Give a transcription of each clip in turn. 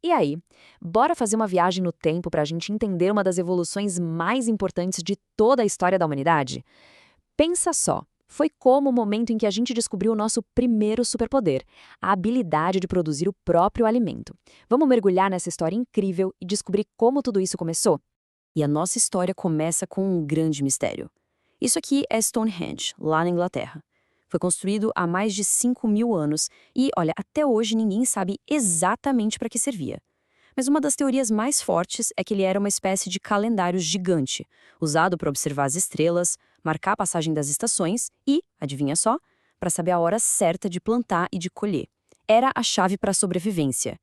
E aí, bora fazer uma viagem no tempo para a gente entender uma das evoluções mais importantes de toda a história da humanidade? Pensa só, foi como o momento em que a gente descobriu o nosso primeiro superpoder, a habilidade de produzir o próprio alimento. Vamos mergulhar nessa história incrível e descobrir como tudo isso começou? E a nossa história começa com um grande mistério. Isso aqui é Stonehenge, lá na Inglaterra. Foi construído há mais de 5.000 anos e, olha, até hoje ninguém sabe exatamente para que servia. Mas uma das teorias mais fortes é que ele era uma espécie de calendário gigante, usado para observar as estrelas, marcar a passagem das estações e, adivinha só, para saber a hora certa de plantar e de colher. Era a chave para a sobrevivência.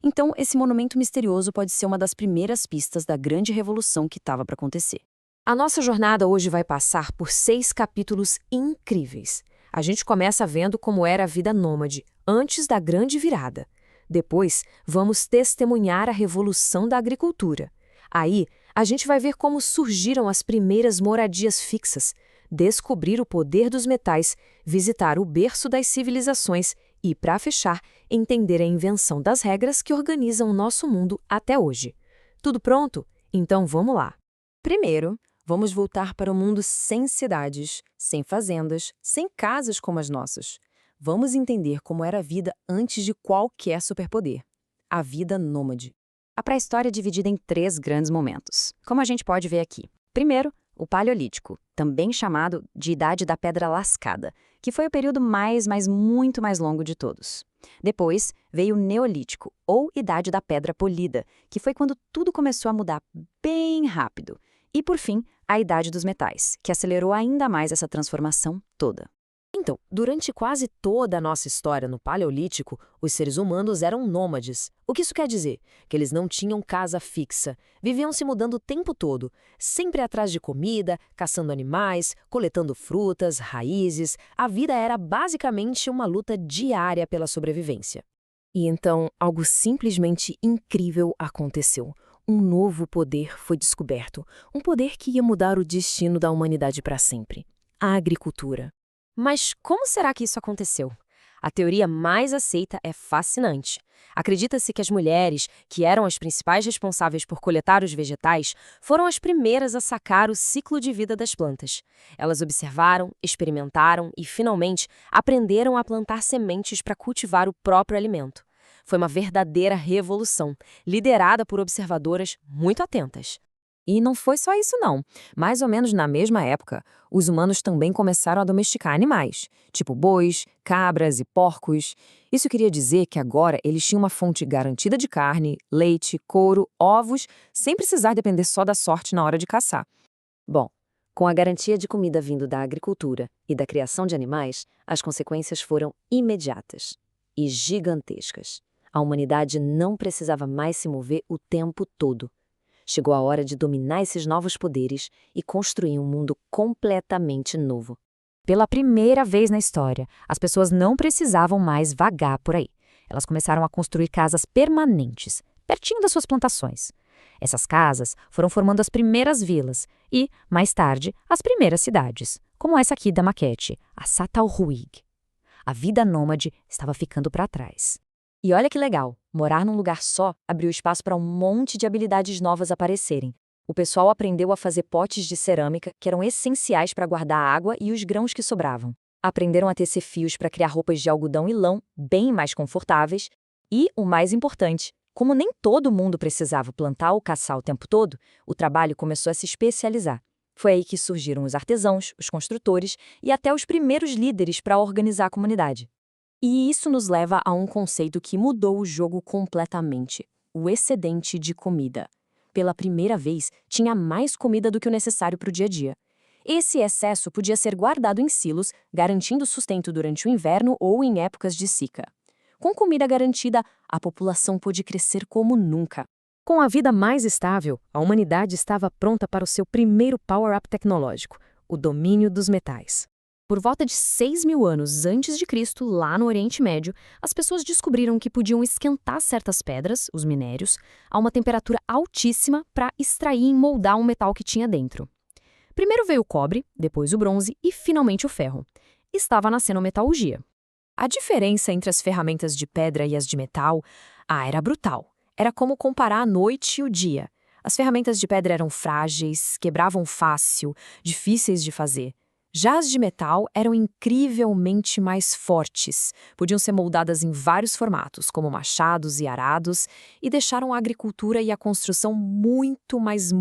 Então, esse monumento misterioso pode ser uma das primeiras pistas da grande revolução que estava para acontecer. A nossa jornada hoje vai passar por 6 capítulos incríveis. A gente começa vendo como era a vida nômade, antes da grande virada. Depois, vamos testemunhar a revolução da agricultura. Aí, a gente vai ver como surgiram as primeiras moradias fixas, descobrir o poder dos metais, visitar o berço das civilizações e, para fechar, entender a invenção das regras que organizam o nosso mundo até hoje. Tudo pronto? Então vamos lá. Primeiro, vamos voltar para o mundo sem cidades, sem fazendas, sem casas como as nossas. Vamos entender como era a vida antes de qualquer superpoder. A vida nômade. A pré-história é dividida em 3 grandes momentos, como a gente pode ver aqui. Primeiro, o Paleolítico, também chamado de Idade da Pedra Lascada, que foi o período muito mais longo de todos. Depois, veio o Neolítico, ou Idade da Pedra Polida, que foi quando tudo começou a mudar bem rápido. E, por fim, a Idade dos Metais, que acelerou ainda mais essa transformação toda. Então, durante quase toda a nossa história no Paleolítico, os seres humanos eram nômades. O que isso quer dizer? Que eles não tinham casa fixa, viviam se mudando o tempo todo, sempre atrás de comida, caçando animais, coletando frutas, raízes. A vida era basicamente uma luta diária pela sobrevivência. E então, algo simplesmente incrível aconteceu. Um novo poder foi descoberto, um poder que ia mudar o destino da humanidade para sempre: a agricultura. Mas como será que isso aconteceu? A teoria mais aceita é fascinante. Acredita-se que as mulheres, que eram as principais responsáveis por coletar os vegetais, foram as primeiras a sacar o ciclo de vida das plantas. Elas observaram, experimentaram e, finalmente, aprenderam a plantar sementes para cultivar o próprio alimento. Foi uma verdadeira revolução, liderada por observadoras muito atentas. E não foi só isso não. Mais ou menos na mesma época, os humanos também começaram a domesticar animais, tipo bois, cabras e porcos. Isso queria dizer que agora eles tinham uma fonte garantida de carne, leite, couro, ovos, sem precisar depender só da sorte na hora de caçar. Bom, com a garantia de comida vindo da agricultura e da criação de animais, as consequências foram imediatas e gigantescas. A humanidade não precisava mais se mover o tempo todo. Chegou a hora de dominar esses novos poderes e construir um mundo completamente novo. Pela primeira vez na história, as pessoas não precisavam mais vagar por aí. Elas começaram a construir casas permanentes, pertinho das suas plantações. Essas casas foram formando as primeiras vilas e, mais tarde, as primeiras cidades, como essa aqui da maquete, a Çatalhöyük. A vida nômade estava ficando para trás. E olha que legal, morar num lugar só abriu espaço para um monte de habilidades novas aparecerem. O pessoal aprendeu a fazer potes de cerâmica que eram essenciais para guardar a água e os grãos que sobravam. Aprenderam a tecer fios para criar roupas de algodão e lã bem mais confortáveis. E, o mais importante, como nem todo mundo precisava plantar ou caçar o tempo todo, o trabalho começou a se especializar. Foi aí que surgiram os artesãos, os construtores e até os primeiros líderes para organizar a comunidade. E isso nos leva a um conceito que mudou o jogo completamente: o excedente de comida. Pela primeira vez, tinha mais comida do que o necessário para o dia a dia. Esse excesso podia ser guardado em silos, garantindo sustento durante o inverno ou em épocas de seca. Com comida garantida, a população pôde crescer como nunca. Com a vida mais estável, a humanidade estava pronta para o seu primeiro power-up tecnológico: o domínio dos metais. Por volta de 6.000 anos antes de Cristo, lá no Oriente Médio, as pessoas descobriram que podiam esquentar certas pedras, os minérios, a uma temperatura altíssima para extrair e moldar um metal que tinha dentro. Primeiro veio o cobre, depois o bronze e finalmente o ferro. Estava nascendo a metalurgia. A diferença entre as ferramentas de pedra e as de metal, era brutal. Era como comparar a noite e o dia. As ferramentas de pedra eram frágeis, quebravam fácil, difíceis de fazer. Já as de metal eram incrivelmente mais fortes, podiam ser moldadas em vários formatos, como machados e arados, e deixaram a agricultura e a construção muito mais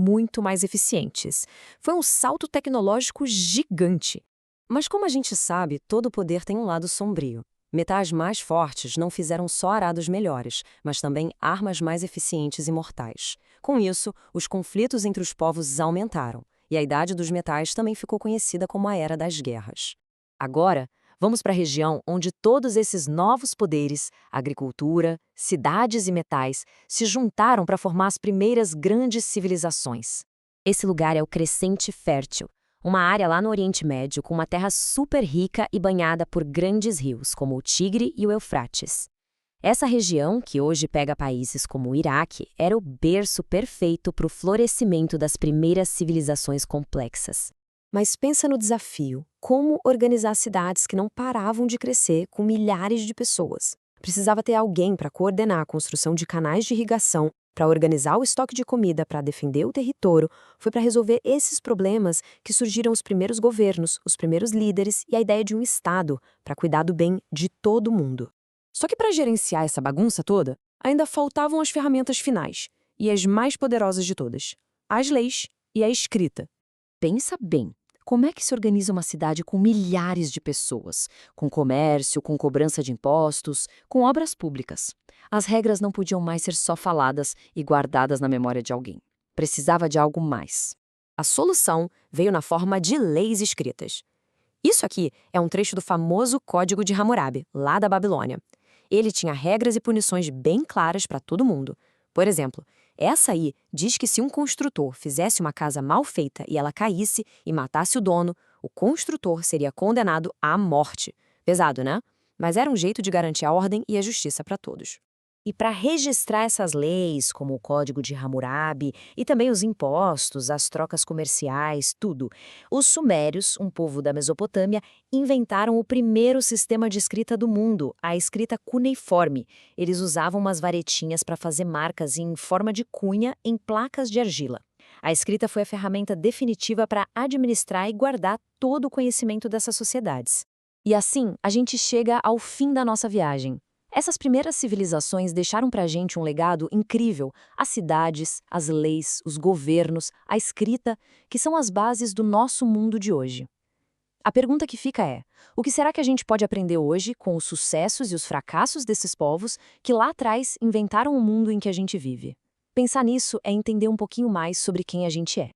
eficientes. Foi um salto tecnológico gigante. Mas como a gente sabe, todo poder tem um lado sombrio. Metais mais fortes não fizeram só arados melhores, mas também armas mais eficientes e mortais. Com isso, os conflitos entre os povos aumentaram, e a Idade dos Metais também ficou conhecida como a Era das Guerras. Agora, vamos para a região onde todos esses novos poderes, agricultura, cidades e metais, se juntaram para formar as primeiras grandes civilizações. Esse lugar é o Crescente Fértil, uma área lá no Oriente Médio com uma terra super rica e banhada por grandes rios, como o Tigre e o Eufrates. Essa região, que hoje pega países como o Iraque, era o berço perfeito para o florescimento das primeiras civilizações complexas. Mas pensa no desafio: como organizar cidades que não paravam de crescer com milhares de pessoas? Precisava ter alguém para coordenar a construção de canais de irrigação, para organizar o estoque de comida, para defender o território. Foi para resolver esses problemas que surgiram os primeiros governos, os primeiros líderes e a ideia de um Estado, para cuidar do bem de todo mundo. Só que para gerenciar essa bagunça toda, ainda faltavam as ferramentas finais, e as mais poderosas de todas: as leis e a escrita. Pensa bem, como é que se organiza uma cidade com milhares de pessoas, com comércio, com cobrança de impostos, com obras públicas? As regras não podiam mais ser só faladas e guardadas na memória de alguém. Precisava de algo mais. A solução veio na forma de leis escritas. Isso aqui é um trecho do famoso Código de Hammurabi, lá da Babilônia. Ele tinha regras e punições bem claras para todo mundo. Por exemplo, essa aí diz que se um construtor fizesse uma casa mal feita e ela caísse e matasse o dono, o construtor seria condenado à morte. Pesado, né? Mas era um jeito de garantir a ordem e a justiça para todos. E para registrar essas leis, como o Código de Hammurabi, e também os impostos, as trocas comerciais, tudo, os sumérios, um povo da Mesopotâmia, inventaram o primeiro sistema de escrita do mundo, a escrita cuneiforme. Eles usavam umas varetinhas para fazer marcas em forma de cunha em placas de argila. A escrita foi a ferramenta definitiva para administrar e guardar todo o conhecimento dessas sociedades. E assim, a gente chega ao fim da nossa viagem. Essas primeiras civilizações deixaram para a gente um legado incrível: as cidades, as leis, os governos, a escrita, que são as bases do nosso mundo de hoje. A pergunta que fica é: o que será que a gente pode aprender hoje com os sucessos e os fracassos desses povos que lá atrás inventaram o mundo em que a gente vive? Pensar nisso é entender um pouquinho mais sobre quem a gente é.